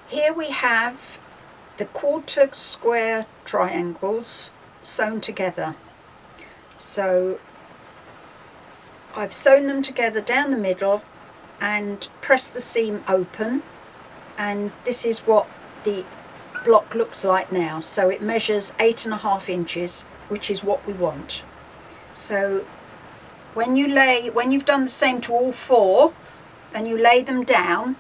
Here we have the quarter square triangles sewn together. So I've sewn them together down the middle and pressed the seam open, and this is what the block looks like now. So it measures 8.5 inches, which is what we want. So when you've done the same to all four and you lay them down,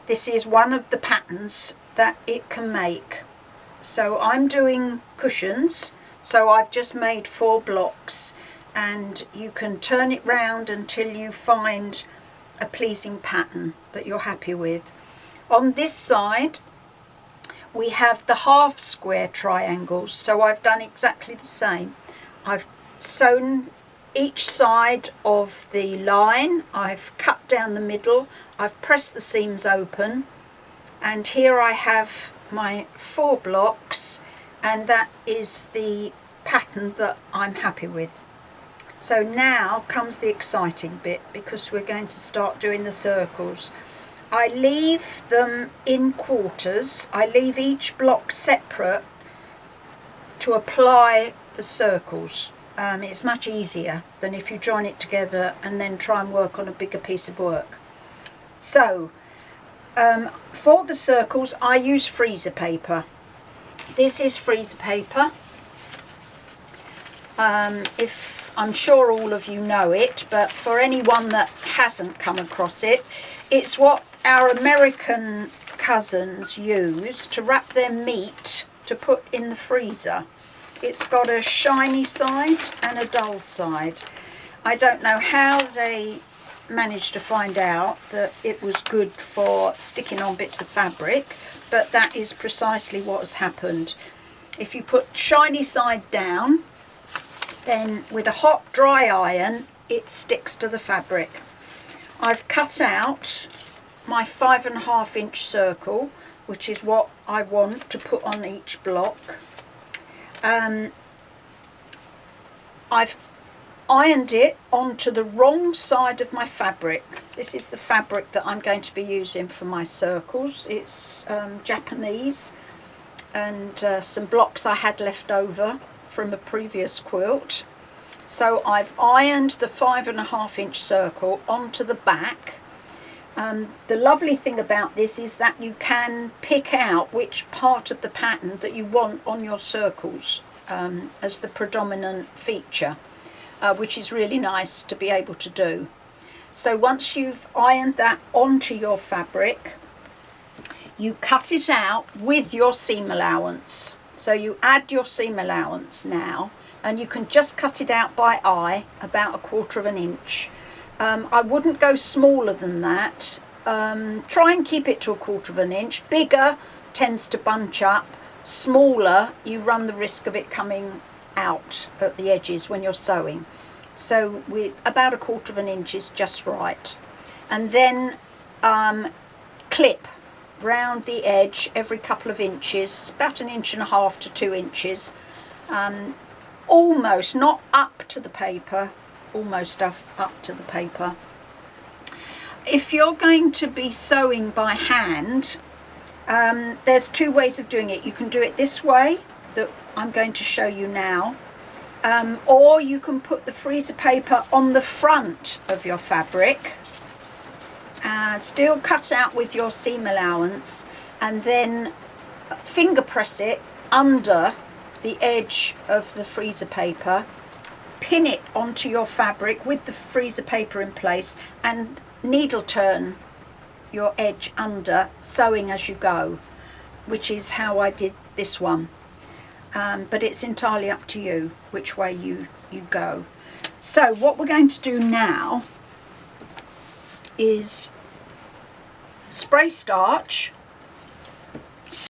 this is one of the patterns that it can make. So I'm doing cushions, so I've just made 4 blocks, and you can turn it round until you find a pleasing pattern that you're happy with. On this side we have the half square triangles, so I've done exactly the same. I've sewn each side of the line, I've cut down the middle, I've pressed the seams open, and here I have my 4 blocks, and that is the pattern that I'm happy with. So now comes the exciting bit, because we're going to start doing the circles. I leave them in quarters. I leave each block separate to apply the circles. It's much easier than if you join it together and then try and work on a bigger piece of work. So for the circles I use freezer paper. This is freezer paper. I'm sure all of you know it, but for anyone that hasn't come across it, it's what our American cousins use to wrap their meat to put in the freezer. It's got a shiny side and a dull side. I don't know how they managed to find out that it was good for sticking on bits of fabric, but that is precisely what has happened. If you put shiny side down, then with a hot dry iron it sticks to the fabric. I've cut out my 5.5 inch circle, which is what I want to put on each block. I've ironed it onto the wrong side of my fabric. This is the fabric that I'm going to be using for my circles. It's Japanese, and some blocks I had left over from a previous quilt. So I've ironed the 5.5 inch circle onto the back. The lovely thing about this is that you can pick out which part of the pattern that you want on your circles as the predominant feature, which is really nice to be able to do. So once you've ironed that onto your fabric, you cut it out with your seam allowance. So you add your seam allowance now, and you can just cut it out by eye, about 1/4 inch. I wouldn't go smaller than that. Try and keep it to 1/4 inch. Bigger tends to bunch up. Smaller, you run the risk of it coming out at the edges when you're sewing. So about 1/4 inch is just right. And then clip round the edge every couple of inches, about 1.5 to 2 inches, almost, not up to the paper, almost up to the paper. If you're going to be sewing by hand, there's 2 ways of doing it. You can do it this way that I'm going to show you now, or you can put the freezer paper on the front of your fabric, still cut out with your seam allowance, and then finger press it under the edge of the freezer paper, pin it onto your fabric with the freezer paper in place, and needle turn your edge under, sewing as you go, which is how I did this one. But it's entirely up to you which way you go. So what we're going to do now is spray starch